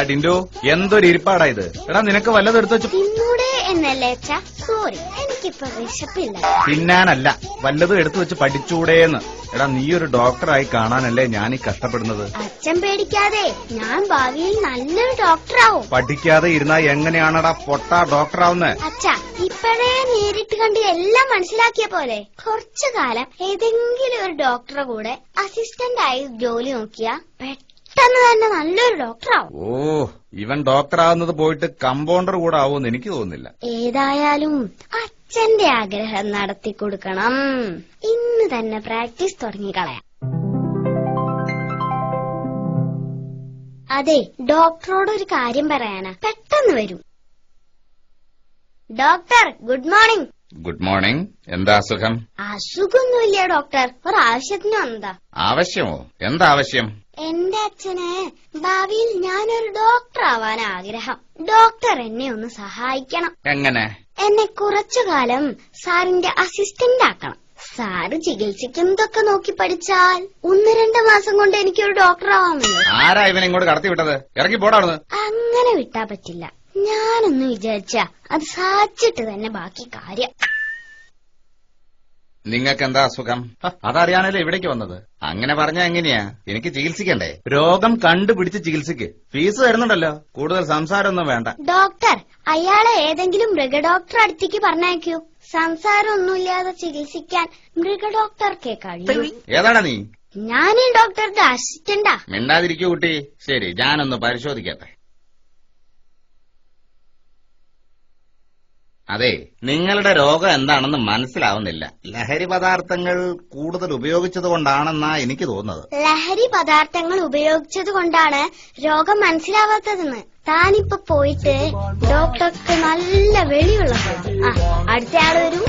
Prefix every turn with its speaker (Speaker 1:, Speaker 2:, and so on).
Speaker 1: ടിൻഡു, എന്തൊരു ഇരിപ്പാടാ ഇത്. എടാ, നിനക്ക് വല്ലതും എടുത്തു വെച്ചു
Speaker 2: തിന്നൂടെ എന്നല്ലേ അച്ഛാ? സോറി, എനിക്കിപ്പോ വിശപ്പില്ല.
Speaker 1: തിന്നാനല്ല, വല്ലതും എടുത്തു വെച്ച് പഠിച്ചൂടേന്ന്. എടാ, നീ ഒരു ഡോക്ടറായി കാണാനല്ലേ ഞാനീ കഷ്ടപ്പെടുന്നത്.
Speaker 2: അച്ഛൻ പേടിക്കാതെ, ഞാൻ ഭാവിയിൽ നല്ലൊരു ഡോക്ടറാവും.
Speaker 1: പഠിക്കാതെ ഇരുന്നാ എങ്ങനെയാണടാ പൊട്ടാ ഡോക്ടറാവുന്നത്?
Speaker 2: അച്ഛാ, ഇപ്പോഴേ നേരിട്ട് കണ്ട് എല്ലാം മനസ്സിലാക്കിയ പോലെ കുറച്ചു കാലം ഏതെങ്കിലും ഒരു ഡോക്ടറെ കൂടെ അസിസ്റ്റന്റായി ജോലി നോക്കിയാ പെട്ടെന്ന് തന്നെ നല്ലൊരു ഡോക്ടറാവും.
Speaker 1: ഓ, ഇവൻ ഡോക്ടറാവുന്നത് പോയിട്ട് കമ്പൗണ്ടർ കൂടെ ആവുമെന്ന് എനിക്ക് തോന്നുന്നില്ല.
Speaker 2: ഏതായാലും അച്ഛന്റെ ആഗ്രഹം നടത്തി കൊടുക്കണം. ഇന്ന് തന്നെ പ്രാക്ടീസ് തുടങ്ങിക്കളയാം. അതെ, ഡോക്ടറോട് ഒരു കാര്യം പറയാനാ. പെട്ടെന്ന് വരും. Doctor, good morning.
Speaker 1: Good morning. എന്താ അസുഖം?
Speaker 2: അസുഖമൊന്നുമില്ല ഡോക്ടർ, ഒരു ആവശ്യത്തിന് വന്നതാ.
Speaker 1: ആവശ്യമോ? എന്താ ആവശ്യം?
Speaker 2: എന്റെ അച്ഛന് ഭാവിയിൽ ഞാനൊരു ഡോക്ടർ ആവാൻ ആഗ്രഹം. ഡോക്ടർ എന്നെ ഒന്ന് സഹായിക്കണം.
Speaker 1: എങ്ങനെ?
Speaker 2: എന്നെ കുറച്ചുകാലം സാറിന്റെ അസിസ്റ്റന്റ് ആക്കണം. സാറ് ചികിത്സിക്കുന്നതൊക്കെ നോക്കി പഠിച്ചാൽ 1-2 മാസം കൊണ്ട് എനിക്കൊരു ഡോക്ടർ ആവാമല്ലോ.
Speaker 1: ആരാ ഇവനെ ഇങ്ങോട്ട് കടത്തി വിട്ടത്? ഇറങ്ങി പോടാവുന്നത്.
Speaker 2: അങ്ങനെ വിട്ടാ പറ്റില്ല. ഞാനൊന്ന് വിചാരിച്ചാ അത് സാധിച്ചിട്ട് തന്നെ ബാക്കി കാര്യം.
Speaker 1: നിങ്ങൾക്ക് എന്താ അസുഖം? അതറിയാനല്ലേ ഇവിടേക്ക് വന്നത്. അങ്ങനെ പറഞ്ഞാ എങ്ങനെയാ? എനിക്ക് ചികിത്സിക്കണ്ടേ? രോഗം കണ്ടുപിടിച്ച് ചികിത്സിക്ക്. ഫീസ് തരുന്നുണ്ടല്ലോ. കൂടുതൽ സംസാരമൊന്നും വേണ്ട.
Speaker 2: ഡോക്ടർ, അയാളെ ഏതെങ്കിലും മൃഗഡോക്ടർ അടുത്തേക്ക് പറഞ്ഞയക്കൂ. സംസാരമൊന്നുമില്ലാതെ ചികിത്സിക്കാൻ മൃഗഡോക്ടർക്കേ കഴിയൂ.
Speaker 1: ഏതാടാ നീ?
Speaker 2: ഞാൻ ഈ ഡോക്ടറുടെ അസിസ്റ്റന്റാ.
Speaker 1: മിണ്ടാതിരിക്കൂ കുട്ടി. ശരി, ഞാനൊന്ന് പരിശോധിക്കട്ടെ. അതെ, നിങ്ങളുടെ രോഗം എന്താണെന്ന് മനസ്സിലാവുന്നില്ല. ലഹരി പദാർത്ഥങ്ങൾ കൂടുതൽ ഉപയോഗിച്ചത് കൊണ്ടാണെന്നാ എനിക്ക് തോന്നുന്നത്.
Speaker 2: ലഹരി പദാർത്ഥങ്ങൾ ഉപയോഗിച്ചത് കൊണ്ടാണ് രോഗം മനസ്സിലാവാത്തതെന്ന്. താനിപ്പോ പോയിട്ട് ഡോക്ടർക്ക് നല്ല വെളിയുള്ള അടുത്തയാൾ വരൂ.